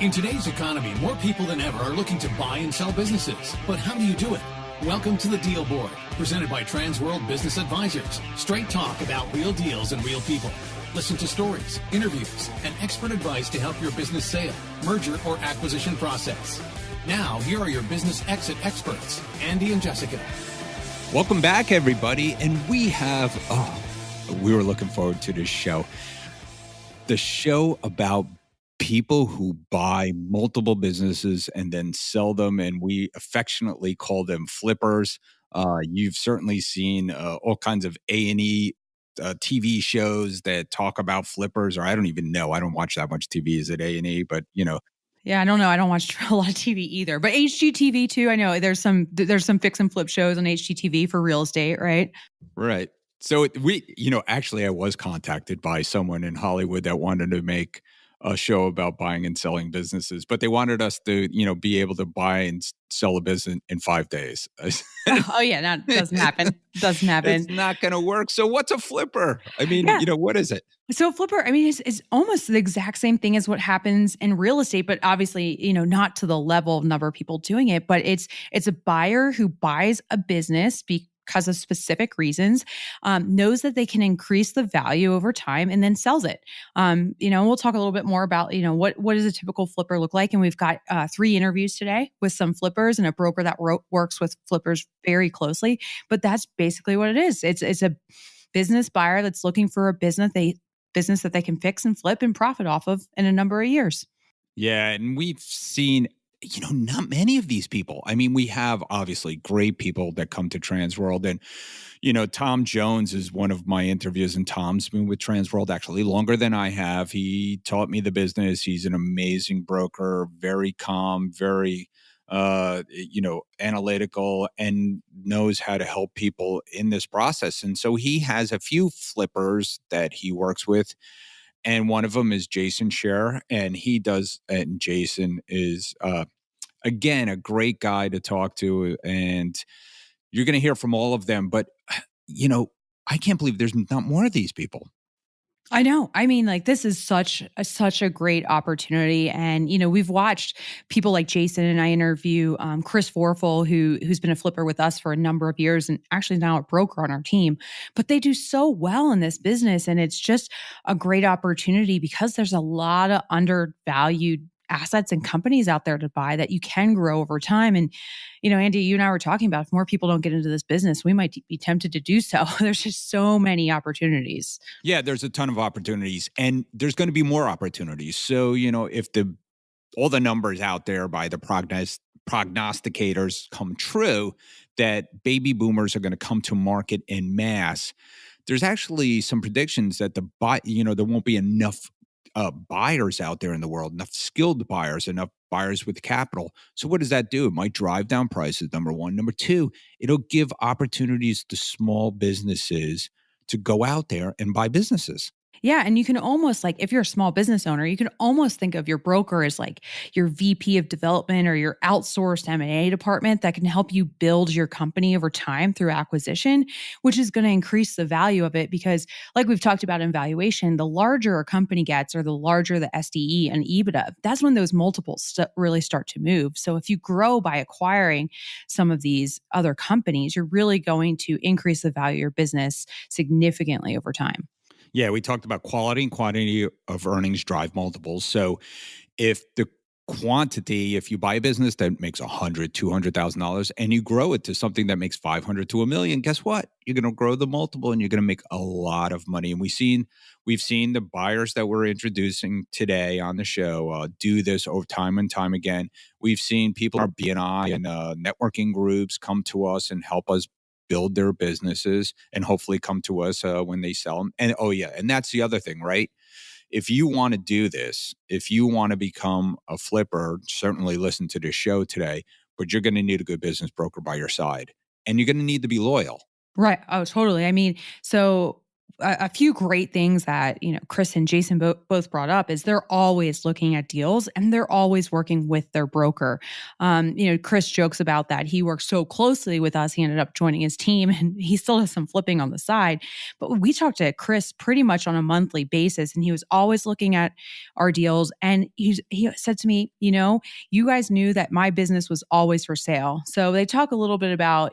In today's economy, more people than ever are looking to buy and sell businesses. But how do you do it? Welcome to the Deal Board, presented by Transworld Business Advisors. Straight talk about real deals and real people. Listen to stories, interviews, and expert advice to help your business sale, merger, or acquisition process. Now, here are your business exit experts, Andy and Jessica. Welcome back, everybody. And we were looking forward to this show. The show about people who buy multiple businesses and then sell them, and we affectionately call them flippers. You've certainly seen all kinds of A&E TV shows that talk about flippers, or I don't even know. I don't watch that much TV. Is it A&E? But, you know. Yeah, I don't know. I don't watch a lot of TV either. But HGTV too. I know there's some fix and flip shows on HGTV for real estate, right? Right. So actually I was contacted by someone in Hollywood that wanted to make a show about buying and selling businesses, but they wanted us to, be able to buy and sell a business in 5 days. Oh yeah, that doesn't happen. Doesn't happen. It's not going to work. So what's a flipper? I mean, what is it? So a flipper, is almost the exact same thing as what happens in real estate, but obviously, not to the level of number of people doing it, but it's a buyer who buys a business because of specific reasons, knows that they can increase the value over time and then sells it. We'll talk a little bit more about, what does a typical flipper look like? And we've got 3 interviews today with some flippers and a broker that works with flippers very closely. But that's basically what it is. It's a business buyer that's looking for a business that they can fix and flip and profit off of in a number of years. Yeah. And we've seen not many of these people. I mean, we have obviously great people that come to Transworld. And, Tom Jones is one of my interviews, and Tom's been with Transworld actually longer than I have. He taught me the business. He's an amazing broker, very calm, very, analytical, and knows how to help people in this process. And so he has a few flippers that he works with. And one of them is Jason Scher, and Jason is, again, a great guy to talk to, and you're going to hear from all of them. But, I can't believe there's not more of these people. I know. This is such a great opportunity. And, we've watched people like Jason, and I interview Chris Warfel, who's been a flipper with us for a number of years and actually now a broker on our team. But they do so well in this business. And it's just a great opportunity because there's a lot of undervalued assets and companies out there to buy that you can grow over time. And, Andy, you and I were talking about, if more people don't get into this business, we might be tempted to do so. There's just so many opportunities. Yeah, there's a ton of opportunities, and there's going to be more opportunities. So, if all the numbers out there by the prognosticators come true, that baby boomers are going to come to market en masse, there's actually some predictions that there won't be enough buyers out there in the world, enough skilled buyers, enough buyers with capital. So what does that do? It might drive down prices, number one. Number two, it'll give opportunities to small businesses to go out there and buy businesses. Yeah. And you can almost, if you're a small business owner, you can almost think of your broker as like your VP of development or your outsourced M&A department that can help you build your company over time through acquisition, which is going to increase the value of it. Because like we've talked about in valuation, the larger a company gets, or the larger the SDE and EBITDA, that's when those multiples really start to move. So if you grow by acquiring some of these other companies, you're really going to increase the value of your business significantly over time. Yeah, we talked about quality and quantity of earnings drive multiples. So if you buy a business that makes $100,000, $200,000 and you grow it to something that makes $500,000 to $1 million, guess what? You're going to grow the multiple and you're going to make a lot of money. And we've seen the buyers that we're introducing today on the show do this over time and time again. We've seen people in our BNI and networking groups come to us and help us build their businesses and hopefully come to us when they sell them. And and that's the other thing, right? If you want to do this, if you want to become a flipper, certainly listen to this show today, but you're going to need a good business broker by your side, and you're going to need to be loyal. Right. Oh, totally. So a few great things that, Chris and Jason both brought up is they're always looking at deals and they're always working with their broker. Chris jokes about that. He works so closely with us. He ended up joining his team and he still does some flipping on the side. But we talked to Chris pretty much on a monthly basis and he was always looking at our deals. And he said to me, you guys knew that my business was always for sale. So they talk a little bit about,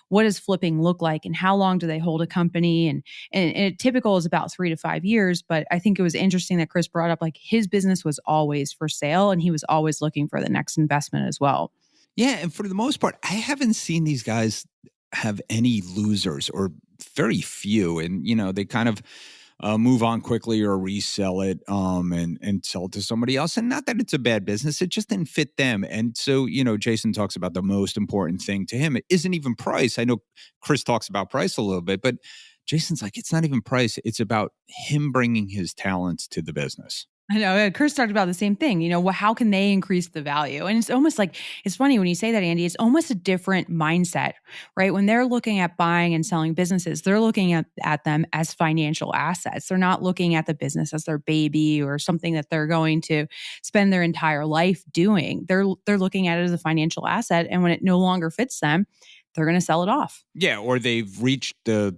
what does flipping look like and how long do they hold a company? And it typical is about 3 to 5 years. But I think it was interesting that Chris brought up like his business was always for sale and he was always looking for the next investment as well. Yeah. And for the most part, I haven't seen these guys have any losers or very few. And, they kind of move on quickly or resell it and sell it to somebody else. And not that it's a bad business, it just didn't fit them. And so, Jason talks about the most important thing to him. It isn't even price. I know Chris talks about price a little bit, but Jason's like, it's not even price. It's about him bringing his talents to the business. I know. Chris talked about the same thing. How can they increase the value? And it's almost like, it's funny when you say that, Andy, it's almost a different mindset, right? When they're looking at buying and selling businesses, they're looking at them as financial assets. They're not looking at the business as their baby or something that they're going to spend their entire life doing. They're looking at it as a financial asset. And when it no longer fits them, they're going to sell it off. Yeah, or they've reached the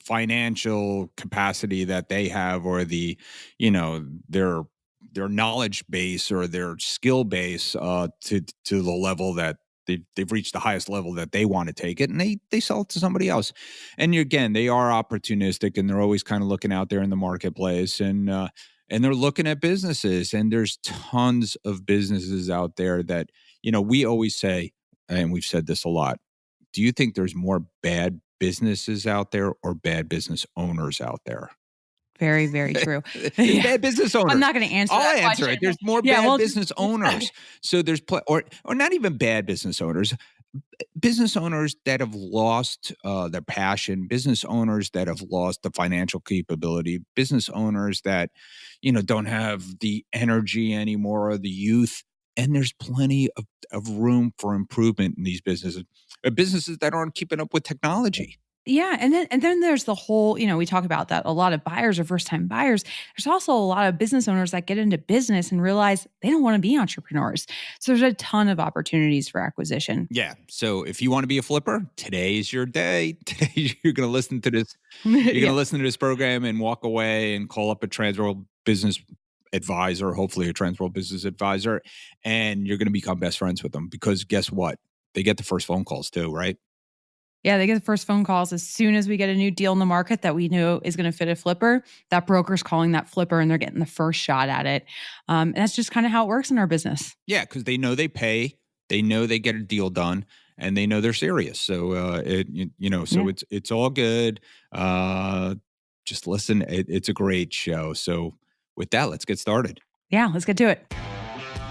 financial capacity that they have, or their knowledge base or their skill base to the level that they've reached the highest level that they want to take it, and they sell it to somebody else. And again, they are opportunistic, and they're always kind of looking out there in the marketplace, and they're looking at businesses, and there's tons of businesses out there that we always say, and we've said this a lot. Do you think there's more bad businesses out there or bad business owners out there? Very, very true. There's bad business owners. I'm not going to answer that I'll answer question. it. There's more bad business owners. So there's or not even bad business owners. Business owners that have lost their passion, business owners that have lost the financial capability, business owners that, don't have the energy anymore or the youth. And there's plenty of room for improvement in these businesses that aren't keeping up with technology. Yeah. And then there's the whole, we talk about that a lot of buyers are first time buyers. There's also a lot of business owners that get into business and realize they don't want to be entrepreneurs. So there's a ton of opportunities for acquisition. Yeah. So if you want to be a flipper, today's your day. Today you're going to listen to this. You're going to listen to this program and walk away and call up a Transworld Business Advisor, hopefully a Transworld Business Advisor, and you're going to become best friends with them because guess what? They get the first phone calls too, right? Yeah, they get the first phone calls as soon as we get a new deal in the market that we know is going to fit a flipper. That broker's calling that flipper and they're getting the first shot at it. And that's just kind of how it works in our business. Yeah, because they know they pay, they know they get a deal done, and they know they're serious. So it's all good. Just listen. It's a great show. So with that, let's get started. Yeah, let's get to it.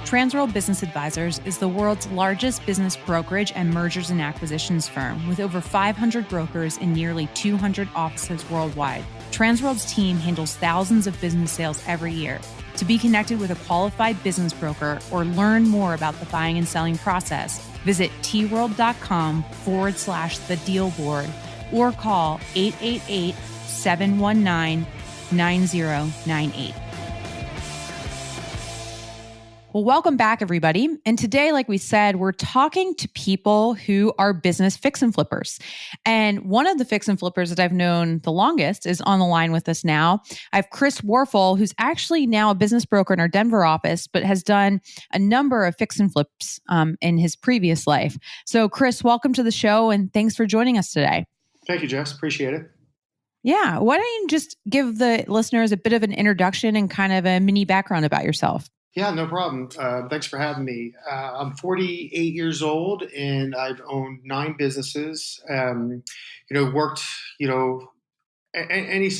Transworld Business Advisors is the world's largest business brokerage and mergers and acquisitions firm with over 500 brokers in nearly 200 offices worldwide. Transworld's team handles thousands of business sales every year. To be connected with a qualified business broker or learn more about the buying and selling process, visit tworld.com/the deal board or call 888-719-9098. Well, welcome back, everybody. And today, like we said, we're talking to people who are business fix and flippers. And one of the fix and flippers that I've known the longest is on the line with us now. I have Chris Warfel, who's actually now a business broker in our Denver office, but has done a number of fix and flips in his previous life. So, Chris, welcome to the show, and thanks for joining us today. Thank you, Jess. Appreciate it. Yeah. Why don't you just give the listeners a bit of an introduction and kind of a mini background about yourself? Yeah, no problem. Thanks for having me. I'm 48 years old and I've owned 9 businesses. Worked, any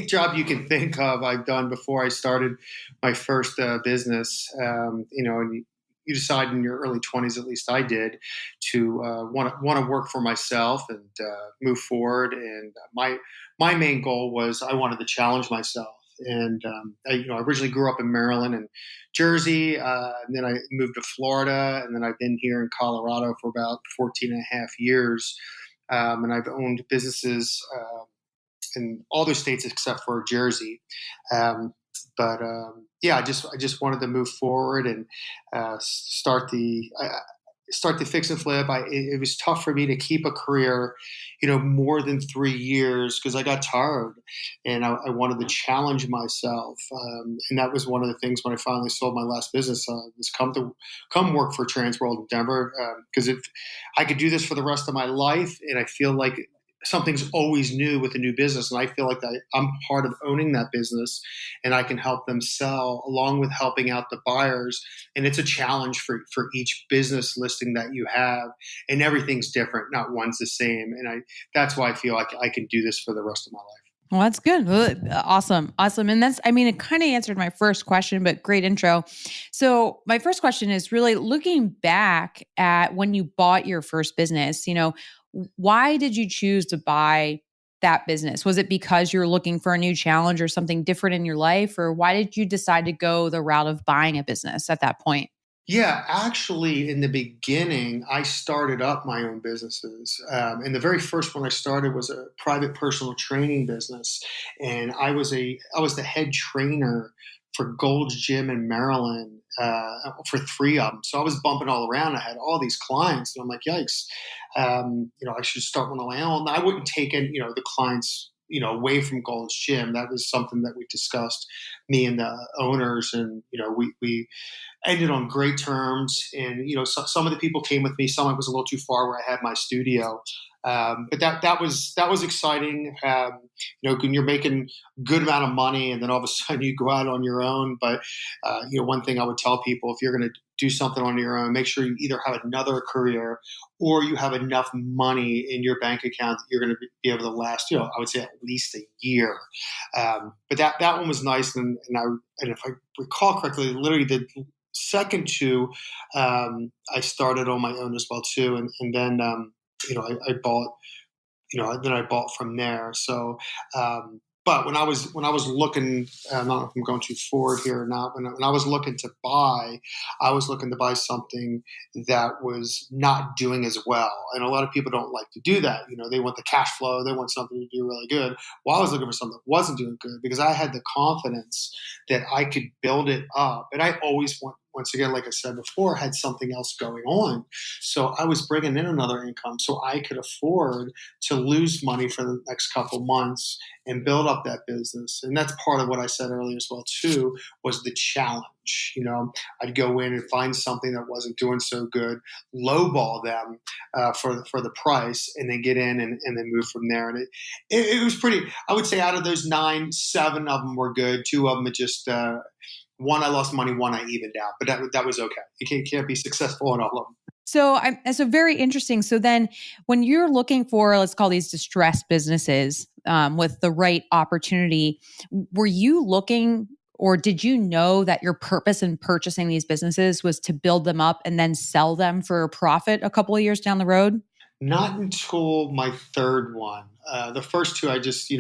job you can think of I've done before I started my first business. And you decide in your early 20s, at least I did, to want to work for myself and move forward. And my main goal was I wanted to challenge myself. And I originally grew up in Maryland and Jersey, and then I moved to Florida, and then I've been here in Colorado for about 14 and a half years. And I've owned businesses in all those states except for Jersey. But yeah, I just wanted to move forward and start the fix and flip. It was tough for me to keep a career, more than 3 years because I got tired and I wanted to challenge myself. And that was one of the things when I finally sold my last business was come work for Transworld in Denver. Because if I could do this for the rest of my life, and I feel like something's always new with a new business. And I feel like I'm part of owning that business and I can help them sell along with helping out the buyers. And it's a challenge for each business listing that you have, and everything's different. Not one's the same. And that's why I feel like I can do this for the rest of my life. Well, that's good. Awesome. And it kind of answered my first question, but great intro. So my first question is really looking back at when you bought your first business, why did you choose to buy that business? Was it because you're looking for a new challenge or something different in your life? Or why did you decide to go the route of buying a business at that point? Yeah, actually, in the beginning, I started up my own businesses. And the very first one I started was a private personal training business. And I was the head trainer for Gold's Gym in Maryland for 3 of them. So I was bumping all around. I had all these clients, and I'm like, yikes, I should start one of my own. I wouldn't take the clients, away from Gold's Gym. That was something that we discussed, me and the owners, and we ended on great terms. And some of the people came with me. Some it was a little too far where I had my studio. But that was exciting. When you're making good amount of money and then all of a sudden you go out on your own. But one thing I would tell people, if you're going to do something on your own, make sure you either have another career or you have enough money in your bank account that you're going to be able to last, I would say at least a year. But that one was nice. And if I recall correctly, literally the second two, I started on my own as well too. And then, I bought, then I bought from there. So, but when I was looking, I don't know if I'm going too forward here or not. When I was looking to buy, I was looking to buy something that was not doing as well. And a lot of people don't like to do that. They want the cash flow. They want something to do really good. Well, I was looking for something that wasn't doing good because I had the confidence that I could build it up. And I always once again, like I said before, had something else going on. So I was bringing in another income so I could afford to lose money for the next couple months and build up that business. And that's part of what I said earlier as well, too, was the challenge. I'd go in and find something that wasn't doing so good, lowball them for the price, and then get in and then move from there. And it was pretty, I would say out of those 9, 7 of them were good. 2 of them it just, one I lost money, one I evened out, but that was okay. You can't be successful in all of them. So very interesting. So then when you're looking for, let's call these distressed businesses with the right opportunity, were you looking or did you know that your purpose in purchasing these businesses was to build them up and then sell them for a profit a couple of years down the road? Not until my third one. The first 2, I just,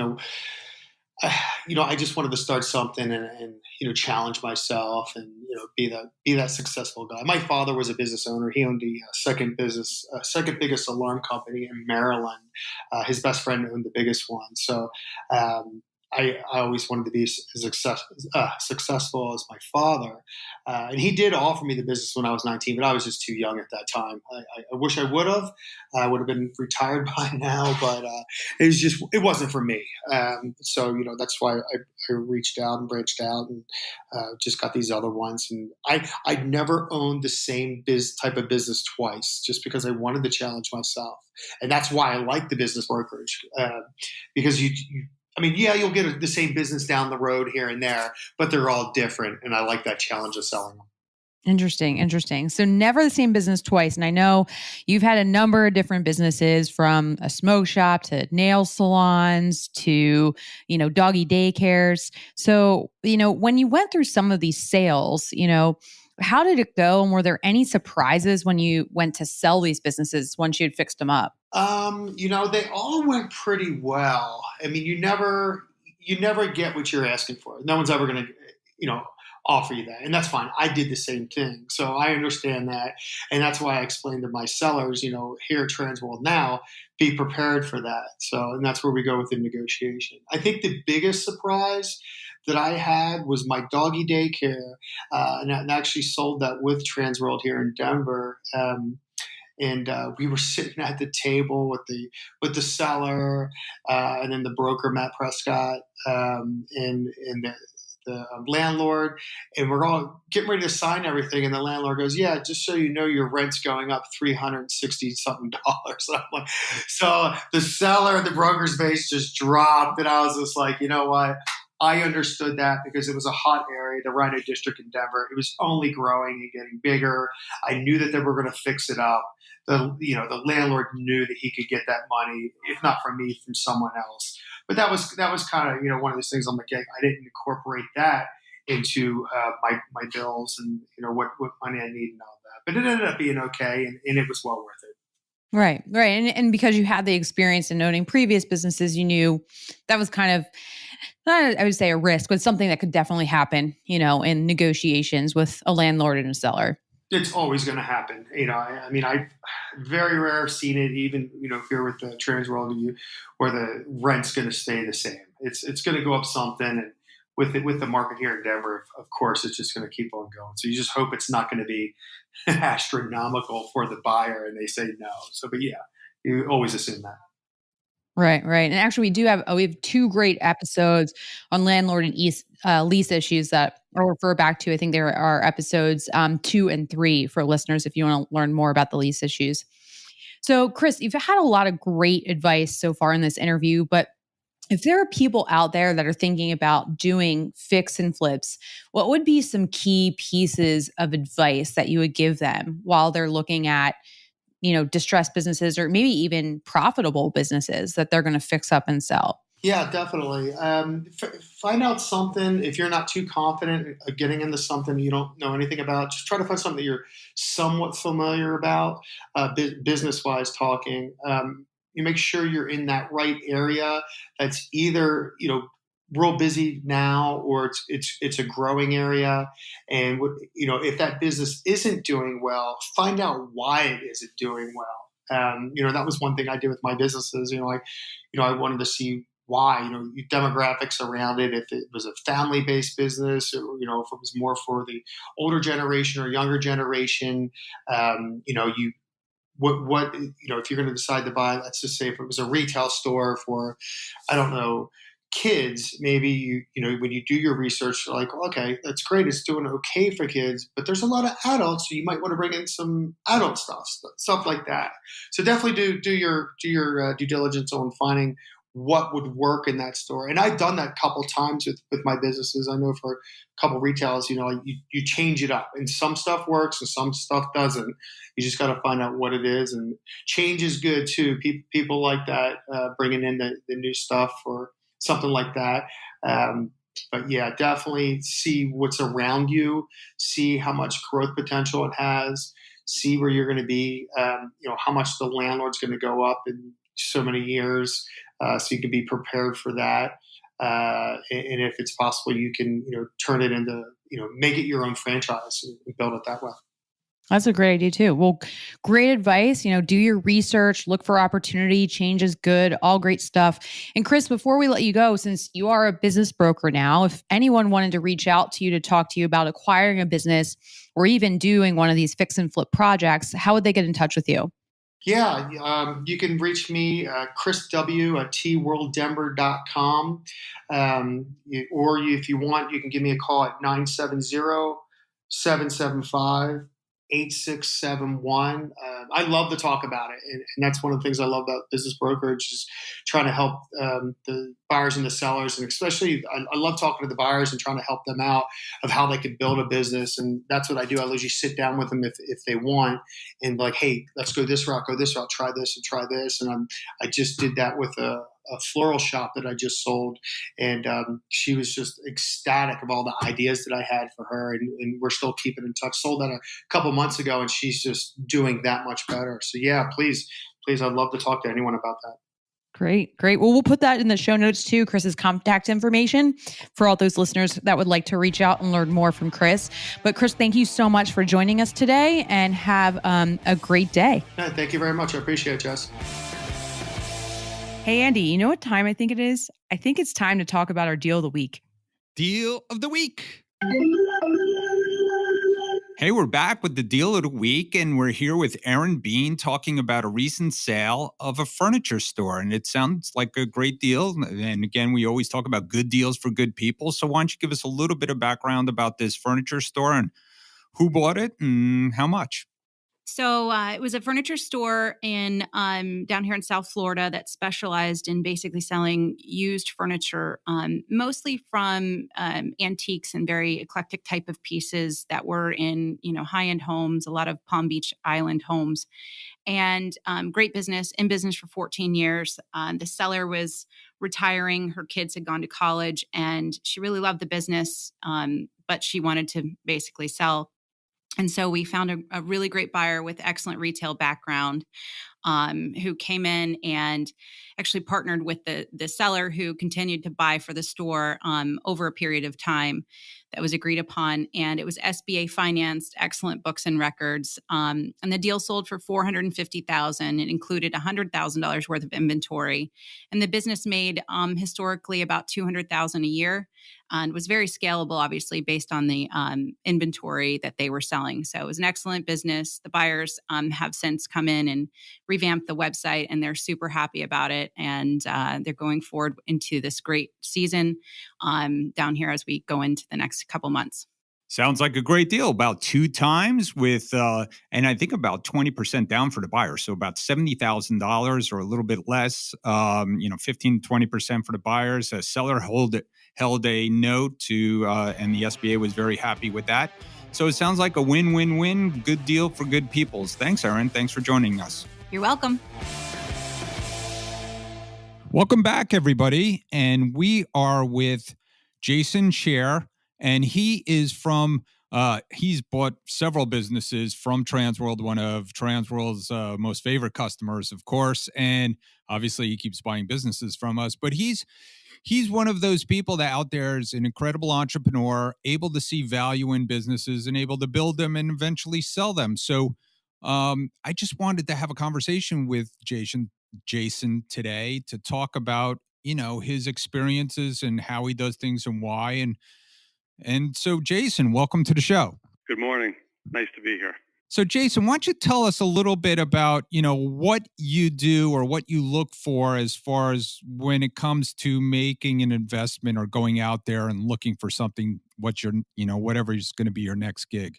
I just wanted to start something and challenge myself and, be that successful guy. My father was a business owner. He owned the second biggest alarm company in Maryland. His best friend owned the biggest one. So, I always wanted to be as successful as my father. And he did offer me the business when I was 19, but I was just too young at that time. I wish I would have. I would have been retired by now, but it wasn't for me. So, that's why I reached out and branched out and just got these other ones. And I'd never owned the same type of business twice just because I wanted to challenge myself. And that's why I like the business brokerage because you'll get the same business down the road here and there, but they're all different. And I like that challenge of selling them. Interesting. So never the same business twice. And I know you've had a number of different businesses, from a smoke shop to nail salons to, doggy daycares. So, when you went through some of these sales, how did it go? And were there any surprises when you went to sell these businesses once you had fixed them up? They all went pretty well. I mean, you never get what you're asking for. No one's ever going to, offer you that. And that's fine. I did the same thing. So I understand that. And that's why I explained to my sellers, here at Transworld now, be prepared for that. So, and that's where we go with the negotiation. I think the biggest surprise that I had was my doggy daycare. And I actually sold that with Transworld here in Denver. And we were sitting at the table with the seller, and then the broker Matt Prescott, and the landlord, and we're all getting ready to sign everything. And the landlord goes, "Yeah, just so you know, your rent's going up $360 something." And I'm like, so the seller and the broker's face just dropped, and I was just like, you know what? I understood that because it was a hot area, the Rhino District in Denver. It was only growing and getting bigger. I knew that they were going to fix it up. The landlord knew that he could get that money, if not from me, from someone else. But that was kind of one of those things. I'm like, I didn't incorporate that into my bills and what money I need and all that. But it ended up being okay, and it was well worth it. Right. And because you had the experience in owning previous businesses, you knew that was kind of, not, I would say a risk, but something that could definitely happen, in negotiations with a landlord and a seller. It's always going to happen. I've very rare seen it, even, if you're with the Transworld, where the rent's going to stay the same. It's going to go up something. And with the market here in Denver, of course, it's just going to keep on going. So you just hope it's not going to be astronomical for the buyer and they say no. So, but yeah, you always assume that. Right. And actually, we have 2 great episodes on landlord and lease issues that I'll refer back to. I think there are episodes 2 and 3 for listeners if you want to learn more about the lease issues. So, Chris, you've had a lot of great advice so far in this interview, but if there are people out there that are thinking about doing fix and flips, what would be some key pieces of advice that you would give them while they're looking at distressed businesses or maybe even profitable businesses that they're going to fix up and sell? Yeah, definitely. Find out something. If you're not too confident getting into something you don't know anything about, just try to find something that you're somewhat familiar about, business-wise talking. You make sure you're in that right area that's either, real busy now or it's a growing area. And if that business isn't doing well, find out why it isn't doing well. That was one thing I did with my businesses. I wanted to see why, demographics around it, if it was a family-based business or, if it was more for the older generation or younger generation, if you're going to decide to buy, let's just say if it was a retail store for, I don't know, kids, maybe when you do your research, like, okay, that's great, it's doing okay for kids, but there's a lot of adults, so you might want to bring in some adult stuff like that. So definitely do your due diligence on finding what would work in that store. And I've done that a couple times with my businesses. I know for a couple retailers, you change it up, and some stuff works and some stuff doesn't. You just got to find out what it is, and change is good too. People like that, bringing in the new stuff or something like that. But yeah, definitely see what's around you, see how much growth potential it has, see where you're going to be, how much the landlord's going to go up in so many years, so you can be prepared for that. And if it's possible, you can, turn it into, make it your own franchise and build it that way. That's a great idea too. Well, great advice. Do your research, look for opportunity, change is good, all great stuff. And Chris, before we let you go, since you are a business broker now, if anyone wanted to reach out to you to talk to you about acquiring a business or even doing one of these fix and flip projects, how would they get in touch with you? Yeah, you can reach me, Chris W. at tworlddenver.com. Or if you want, you can give me a call at 970-775-8671. I love to talk about it. And that's one of the things I love about business brokerage is trying to help the buyers and the sellers. And especially, I love talking to the buyers and trying to help them out of how they could build a business. And that's what I do. I usually sit down with them if they want and like, hey, let's go this route, try this and try this. And I just did that with a floral shop that I just sold. And she was just ecstatic of all the ideas that I had for her. And we're still keeping in touch. Sold that a couple months ago, and she's just doing that much better. So yeah, please, I'd love to talk to anyone about that. Great. Great. Well, we'll put that in the show notes too, Chris's contact information for all those listeners that would like to reach out and learn more from Chris. But Chris, thank you so much for joining us today and have a great day. Yeah, thank you very much. I appreciate it, Jess. Hey, Andy, you know what time I think it is? I think it's time to talk about our deal of the week. Deal of the week. Hey, we're back with the deal of the week, and we're here with Erin Bean talking about a recent sale of a furniture store. And it sounds like a great deal. And again, we always talk about good deals for good people. So why don't you give us a little bit of background about this furniture store and who bought it and how much? So it was a furniture store in down here in South Florida that specialized in basically selling used furniture, mostly from antiques and very eclectic type of pieces that were in high-end homes, a lot of Palm Beach Island homes, and great business. In business for 14 years. The seller was retiring; her kids had gone to college, and she really loved the business, but she wanted to basically sell. And so we found a really great buyer with excellent retail background who came in and actually partnered with the seller, who continued to buy for the store over a period of time that was agreed upon. And it was SBA financed, excellent books and records. And the deal sold for $450,000. It included $100,000 worth of inventory. And the business made historically about $200,000 a year. And was very scalable, obviously, based on the inventory that they were selling. So it was an excellent business. The buyers have since come in and revamped the website, and they're super happy about it. And they're going forward into this great season down here as we go into the next couple months. Sounds like a great deal. About 2 times with, and I think about 20% down for the buyer. So about $70,000 or a little bit less, 15, 20% for the buyers. A seller held a note to, and the SBA was very happy with that. So it sounds like a win-win-win, good deal for good peoples. Thanks, Erin. Thanks for joining us. You're welcome. Welcome back, everybody. And we are with Jason Scher, and he is from, he's bought several businesses from Transworld, one of Transworld's most favorite customers, of course. And obviously he keeps buying businesses from us, but he's one of those people that out there is an incredible entrepreneur, able to see value in businesses and able to build them and eventually sell them. So I just wanted to have a conversation with Jason today to talk about, his experiences and how he does things and why. And so, Jason, welcome to the show. Good morning. Nice to be here. So, Jason, why don't you tell us a little bit about, what you do or what you look for as far as when it comes to making an investment or going out there and looking for something, whatever is going to be your next gig?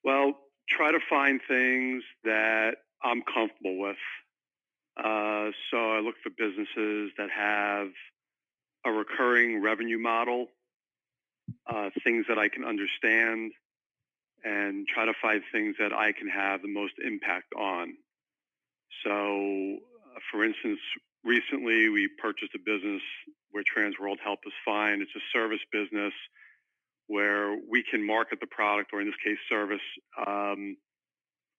Well, try to find things that I'm comfortable with. So I look for businesses that have a recurring revenue model, things that I can understand, and try to find things that I can have the most impact on. So, for instance, recently we purchased a business where Transworld helped us find. It's a service business where we can market the product, or in this case, service,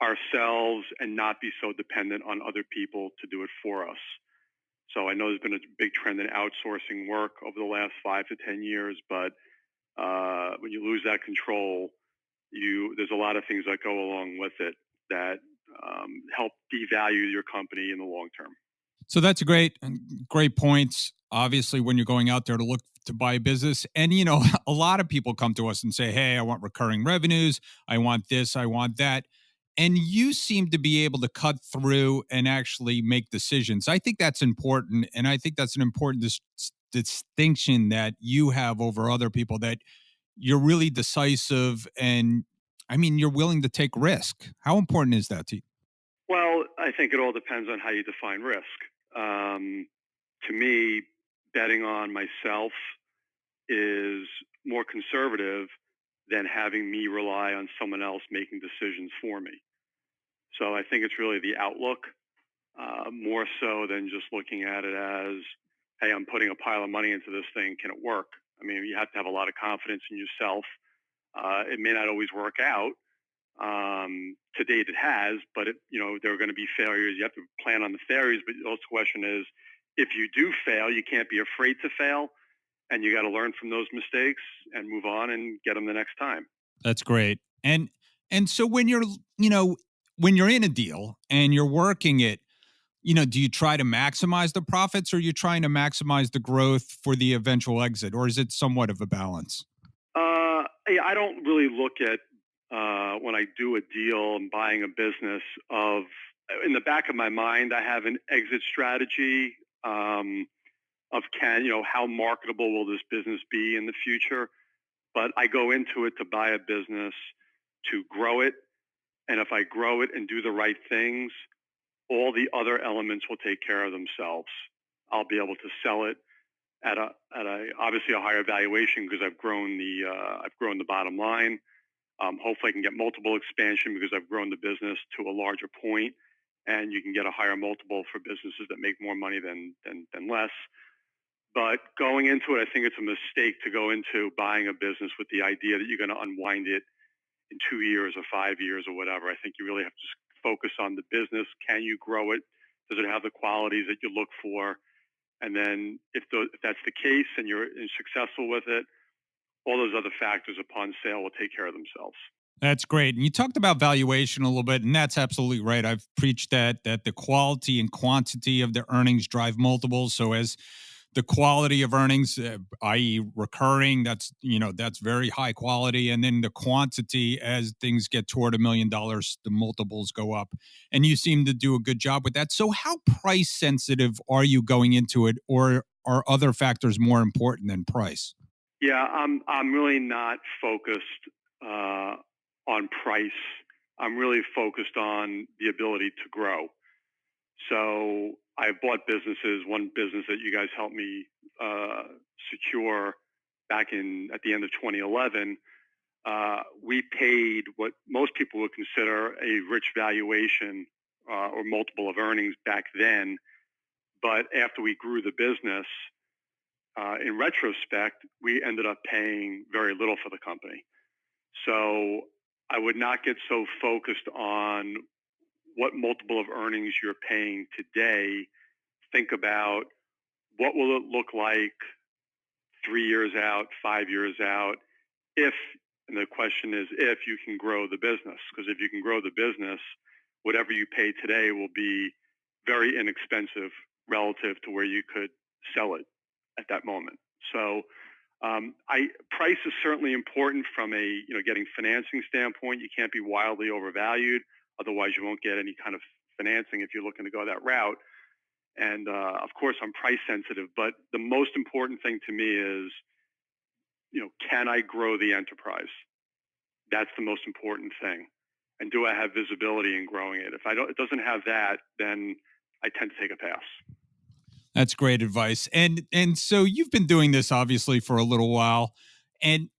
ourselves and not be so dependent on other people to do it for us. So I know there's been a big trend in outsourcing work over the last 5 to 10 years, but when you lose that control, there's a lot of things that go along with it that help devalue your company in the long term. So that's great points. Obviously, when you're going out there to look to buy a business, and a lot of people come to us and say, "Hey, I want recurring revenues. I want this. I want that." And you seem to be able to cut through and actually make decisions. I think that's important, and I think that's an important distinction that you have over other people. That you're really decisive, and you're willing to take risk. How important is that to you? Well, I think it all depends on how you define risk. To me, betting on myself is more conservative than having me rely on someone else making decisions for me. So I think it's really the outlook, more so than just looking at it as, hey, I'm putting a pile of money into this thing. Can it work? You have to have a lot of confidence in yourself. It may not always work out. To date, it has, but there are going to be failures. You have to plan on the failures. But the question is if you do fail, you can't be afraid to fail, and you got to learn from those mistakes and move on and get them the next time. That's great. And so when you're, when you're in a deal and you're working it, do you try to maximize the profits, or are you trying to maximize the growth for the eventual exit, or is it somewhat of a balance? Yeah, I don't really look at when I do a deal and buying a business in the back of my mind, I have an exit strategy of how marketable will this business be in the future? But I go into it to buy a business to grow it. And if I grow it and do the right things, all the other elements will take care of themselves. I'll be able to sell it at obviously a higher valuation because I've grown the bottom line. Hopefully I can get multiple expansion because I've grown the business to a larger point, and you can get a higher multiple for businesses that make more money than less. But going into it, I think it's a mistake to go into buying a business with the idea that you're going to unwind it in 2 years or 5 years or whatever. I think you really have to just focus on the business. Can you grow it? Does it have the qualities that you look for? And then if that's the case and you're successful with it, all those other factors upon sale will take care of themselves. That's great. And you talked about valuation a little bit, and that's absolutely right. I've preached that the quality and quantity of the earnings drive multiples. So as the quality of earnings, i.e. recurring, that's very high quality. And then the quantity, as things get toward $1 million, the multiples go up. And you seem to do a good job with that. So how price sensitive are you going into it, or are other factors more important than price? Yeah, I'm really not focused on price. I'm really focused on the ability to grow. So I bought businesses. One business that you guys helped me secure back at the end of 2011, we paid what most people would consider a rich valuation or multiple of earnings back then. But after we grew the business, in retrospect, we ended up paying very little for the company. So I would not get so focused on what multiple of earnings you're paying today. Think about what will it look like 3 years out, 5 years out, and the question is if you can grow the business. Because if you can grow the business, whatever you pay today will be very inexpensive relative to where you could sell it at that moment. So price is certainly important from a getting financing standpoint. You can't be wildly overvalued, otherwise you won't get any kind of financing if you're looking to go that route. And of course, I'm price sensitive, but the most important thing to me is, can I grow the enterprise? That's the most important thing. And do I have visibility in growing it? If it doesn't have that, then I tend to take a pass. That's great advice. And so you've been doing this obviously for a little while. And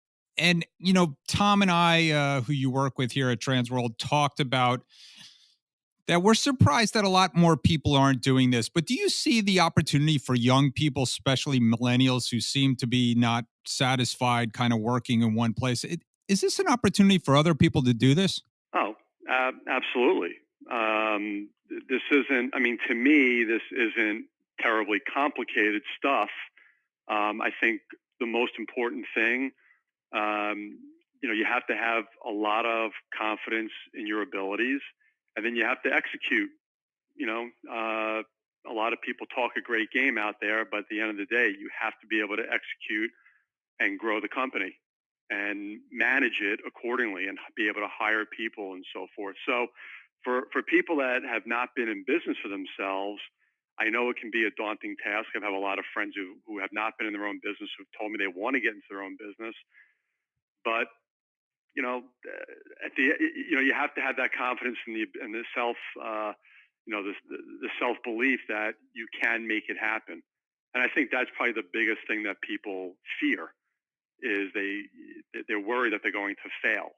Tom and I, who you work with here at Transworld, talked about that we're surprised that a lot more people aren't doing this. But do you see the opportunity for young people, especially millennials, who seem to be not satisfied kind of working in one place? Is this an opportunity for other people to do this? Oh, absolutely. This isn't, to me, this isn't terribly complicated stuff. I think the most important thing, you have to have a lot of confidence in your abilities, and then you have to execute. A lot of people talk a great game out there, but at the end of the day, you have to be able to execute and grow the company and manage it accordingly and be able to hire people and so forth. So for people that have not been in business for themselves, I know it can be a daunting task. I have a lot of friends who have not been in their own business who've told me they want to get into their own business. But, you have to have that confidence in the self, the self-belief that you can make it happen. And I think that's probably the biggest thing that people fear is they're worried that they're going to fail.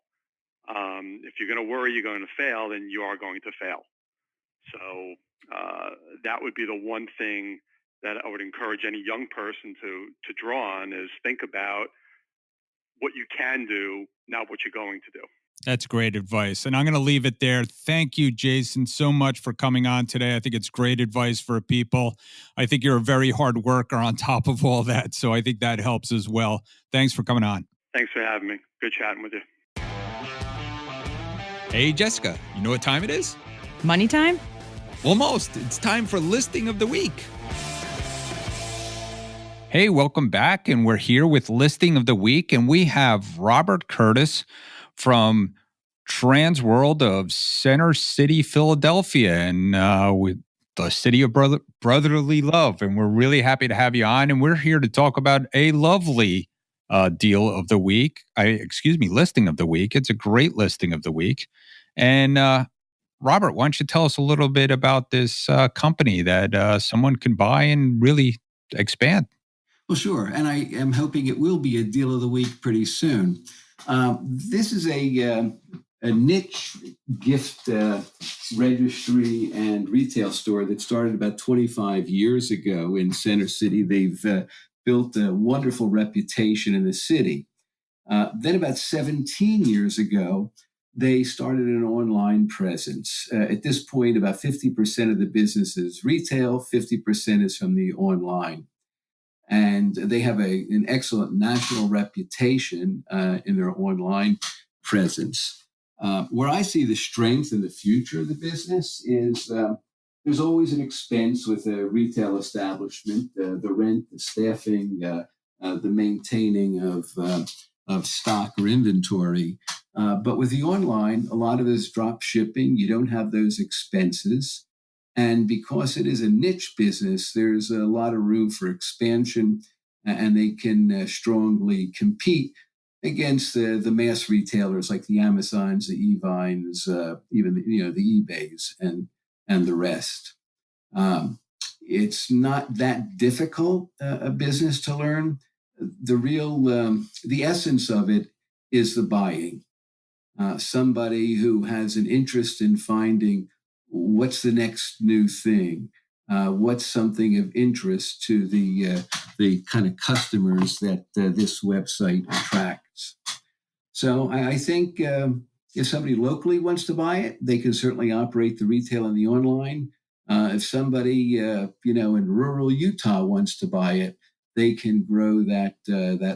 If you're going to worry you're going to fail, then you are going to fail. So that would be the one thing that I would encourage any young person to draw on is think about what you can do, not what you're going to do. That's great advice. And I'm going to leave it there. Thank you, Jason, so much for coming on today. I think it's great advice for people. I think you're a very hard worker on top of all that. So I think that helps as well. Thanks for coming on. Thanks for having me. Good chatting with you. Hey, Jessica, you know what time it is? Money time? Almost. It's time for Listing of the Week. Hey, welcome back. And we're here with Listing of the Week. And we have Robert Curtis from Transworld of Center City, Philadelphia, and with the city of brotherly love. And we're really happy to have you on. And we're here to talk about a lovely deal of the week. Listing of the week. It's a great listing of the week. And Robert, why don't you tell us a little bit about this company that someone can buy and really expand? Well, sure. And I am hoping it will be a deal of the week pretty soon. This is a niche gift registry and retail store that started about 25 years ago in Center City. They've built a wonderful reputation in the city. Then about 17 years ago, they started an online presence. At this point, about 50% of the business is retail, 50% is from the online. And they have an excellent national reputation in their online presence. Where I see the strength and the future of the business is there's always an expense with a retail establishment, the rent, the staffing, the maintaining of stock or inventory. But with the online, a lot of it is drop shipping. You don't have those expenses. And because it is a niche business, there's a lot of room for expansion, and they can strongly compete against the mass retailers like the Amazons, the Evines, even the eBays and the rest. It's not that difficult a business to learn. The essence of it is the buying. Somebody who has an interest in finding what's the next new thing, what's something of interest to the kind of customers that this website attracts. So I think if somebody locally wants to buy it, they can certainly operate the retail and the online. If somebody in rural Utah wants to buy it, they can grow that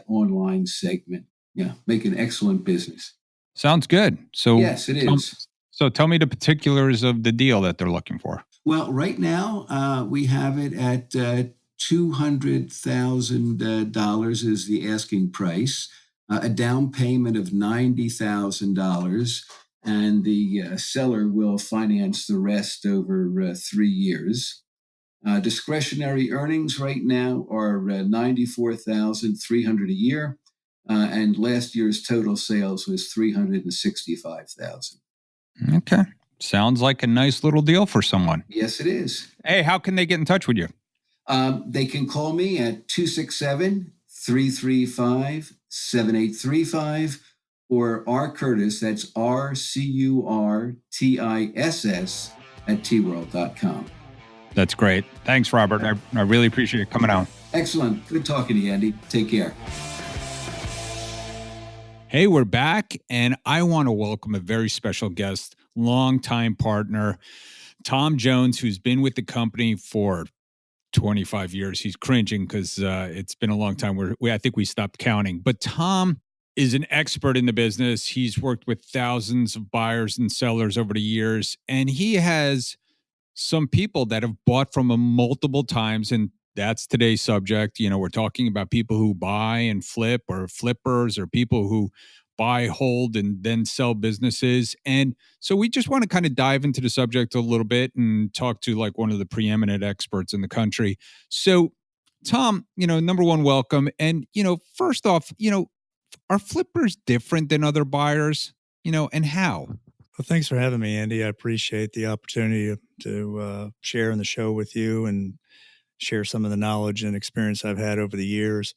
online segment. Yeah, make an excellent business. Sounds good. So yes, it is. So tell me the particulars of the deal that they're looking for. Well, right now we have it at $200,000 is the asking price, a down payment of $90,000, and the seller will finance the rest over 3 years. Discretionary earnings right now are $94,300 a year, and last year's total sales was $365,000. Okay. Sounds like a nice little deal for someone. Yes, it is. Hey, how can they get in touch with you? They can call me at 267-335-7835 or R. Curtis, that's RCURTISS at tworld.com. That's great. Thanks, Robert. I really appreciate it coming out. Excellent. Good talking to you, Andy. Take care. Hey, we're back, and I want to welcome a very special guest, longtime partner, Tom Jones, who's been with the company for 25 years. He's cringing because it's been a long time. I think we stopped counting. But Tom is an expert in the business. He's worked with thousands of buyers and sellers over the years, and he has some people that have bought from him multiple times, and that's today's subject. We're talking about people who buy and flip, or flippers, or people who buy, hold, and then sell businesses. And so we just want to kind of dive into the subject a little bit and talk to like one of the preeminent experts in the country. So Tom, number one, welcome. And, first off, are flippers different than other buyers, and how? Well, thanks for having me, Andy. I appreciate the opportunity to share in the show with you and share some of the knowledge and experience I've had over the years.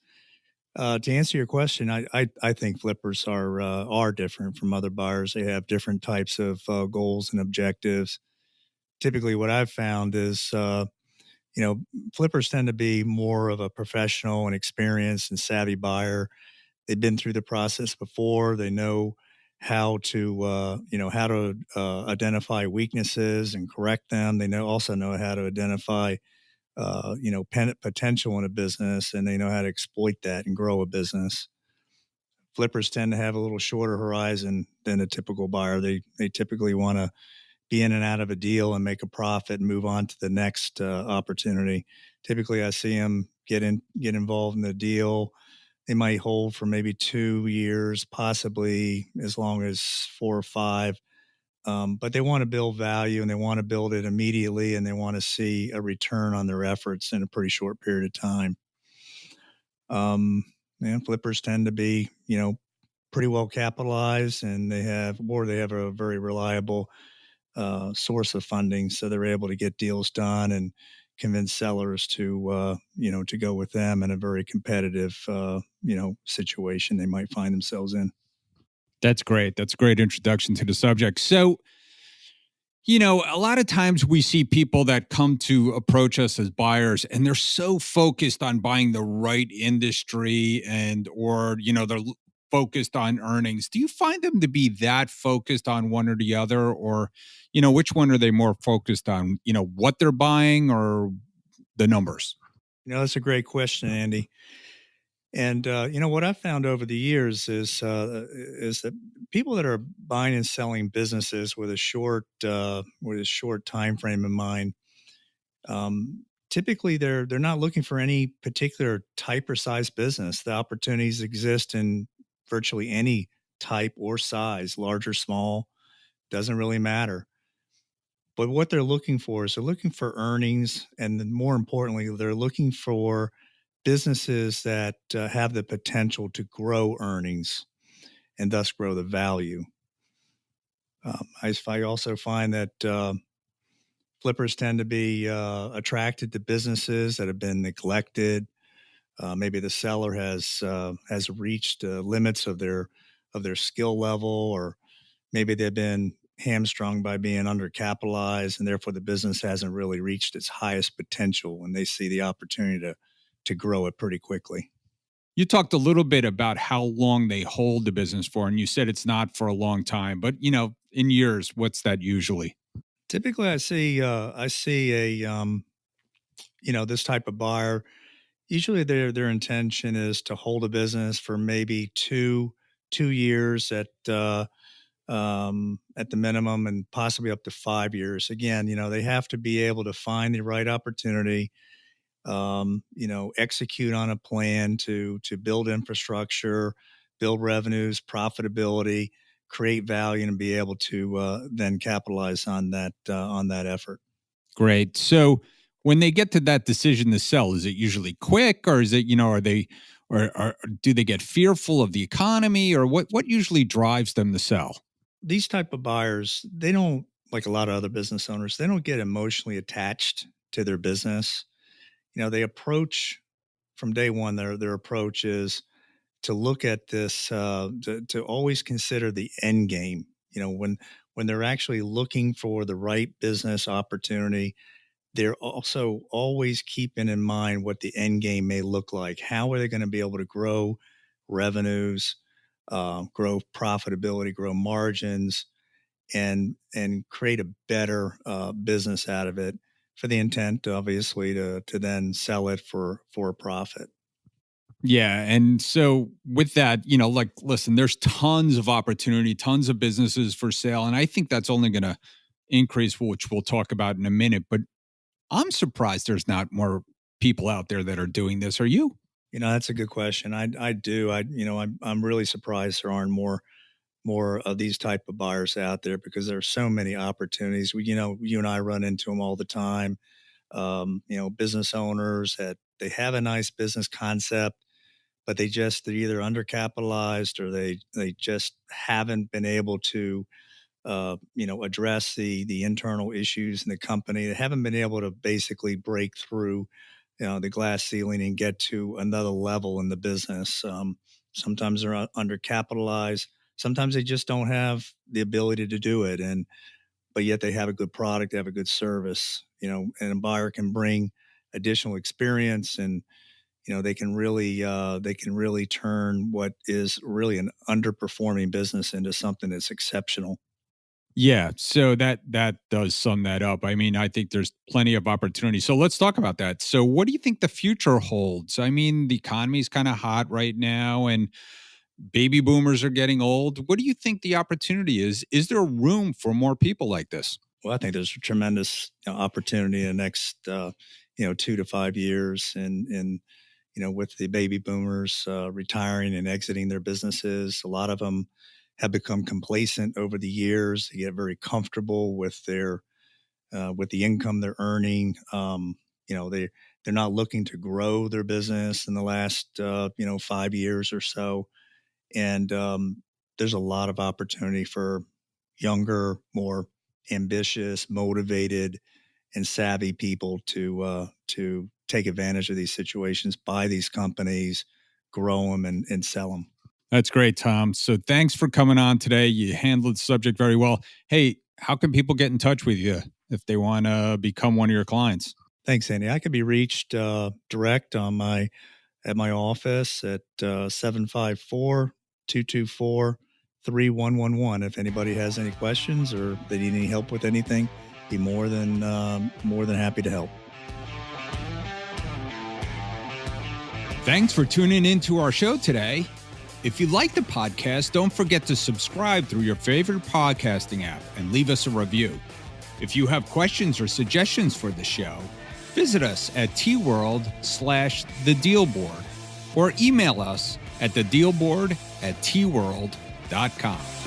To answer your question, I think flippers are different from other buyers. They have different types of goals and objectives. Typically, what I've found is, flippers tend to be more of a professional and experienced and savvy buyer. They've been through the process before. They know how to identify weaknesses and correct them. They also know how to identify potential in a business, and they know how to exploit that and grow a business. Flippers tend to have a little shorter horizon than a typical buyer. They typically want to be in and out of a deal and make a profit and move on to the next opportunity. Typically, I see them get involved in the deal. They might hold for maybe 2 years, possibly as long as 4 or 5. But they want to build value, and they want to build it immediately, and they want to see a return on their efforts in a pretty short period of time. Flippers tend to be, pretty well capitalized, and they have a very reliable source of funding, so they're able to get deals done and convince sellers to go with them in a very competitive situation they might find themselves in. That's great. That's a great introduction to the subject. So, a lot of times we see people that come to approach us as buyers, and they're so focused on buying the right industry or they're focused on earnings. Do you find them to be that focused on one or the other, or, which one are they more focused on, what they're buying or the numbers? That's a great question, Andy. And what I've found over the years is that people that are buying and selling businesses with a short time frame in mind, typically they're not looking for any particular type or size business. The opportunities exist in virtually any type or size, large or small, doesn't really matter. But what they're looking for is they're looking for earnings, and then more importantly, they're looking for businesses that have the potential to grow earnings and thus grow the value. I also find that flippers tend to be attracted to businesses that have been neglected. Maybe the seller has reached limits of their skill level, or maybe they've been hamstrung by being undercapitalized, and therefore the business hasn't really reached its highest potential when they see the opportunity to grow it pretty quickly. You talked a little bit about how long they hold the business for, and you said it's not for a long time, but in years, what's that usually? Typically, I see this type of buyer. Usually, their intention is to hold a business for maybe two years at the minimum, and possibly up to 5 years. Again, they have to be able to find the right opportunity, execute on a plan to build infrastructure, build revenues, profitability, create value, and be able to then capitalize on that effort. Great. So when they get to that decision to sell, is it usually quick, or is it, are they, or do they get fearful of the economy, or what usually drives them to sell? These type of buyers, they don't, like a lot of other business owners, they don't get emotionally attached to their business. They approach from day one, their approach is to look at this, to always consider the end game. When they're actually looking for the right business opportunity, they're also always keeping in mind what the end game may look like. How are they going to be able to grow revenues, grow profitability, grow margins, and create a better business out of it, for the intent, obviously, to then sell it for a profit. Yeah. And so with that, listen, there's tons of opportunity, tons of businesses for sale. And I think that's only going to increase, which we'll talk about in a minute. But I'm surprised there's not more people out there that are doing this. Are you? That's a good question. I do. I'm really surprised there aren't more of these type of buyers out there, because there are so many opportunities. You and I run into them all the time. Business owners that they have a nice business concept, but they're either undercapitalized, or they just haven't been able to address the internal issues in the company. They haven't been able to basically break through the glass ceiling and get to another level in the business. Sometimes they're undercapitalized. Sometimes they just don't have the ability to do it, but yet they have a good product, they have a good service. And a buyer can bring additional experience and they can really turn what is really an underperforming business into something that's exceptional. Yeah, so that does sum that up. I mean, I think there's plenty of opportunity. So let's talk about that. So what do you think the future holds? I mean, the economy's kind of hot right now and baby boomers are getting old. What do you think the opportunity is? Is there room for more people like this? Well, I think there's a tremendous opportunity in the next 2 to 5 years, and with the baby boomers retiring and exiting their businesses, a lot of them have become complacent over the years. They get very comfortable with their with the income they're earning. They're not looking to grow their business in the last 5 years or so, and there's a lot of opportunity for younger, more ambitious, motivated, and savvy people to take advantage of these situations, buy these companies, grow them, and sell them. That's great, Tom. So thanks for coming on today. You handled the subject very well. Hey, how can people get in touch with you if they want to become one of your clients? Thanks, Andy. I could be reached direct at my office at 754-224-3111. If anybody has any questions or they need any help with anything, be more than happy to help. Thanks for tuning into our show today. If you like the podcast, don't forget to subscribe through your favorite podcasting app and leave us a review. If you have questions or suggestions for the show, visit us at tworld/thedealboard or email us at thedealboard@tworld.com.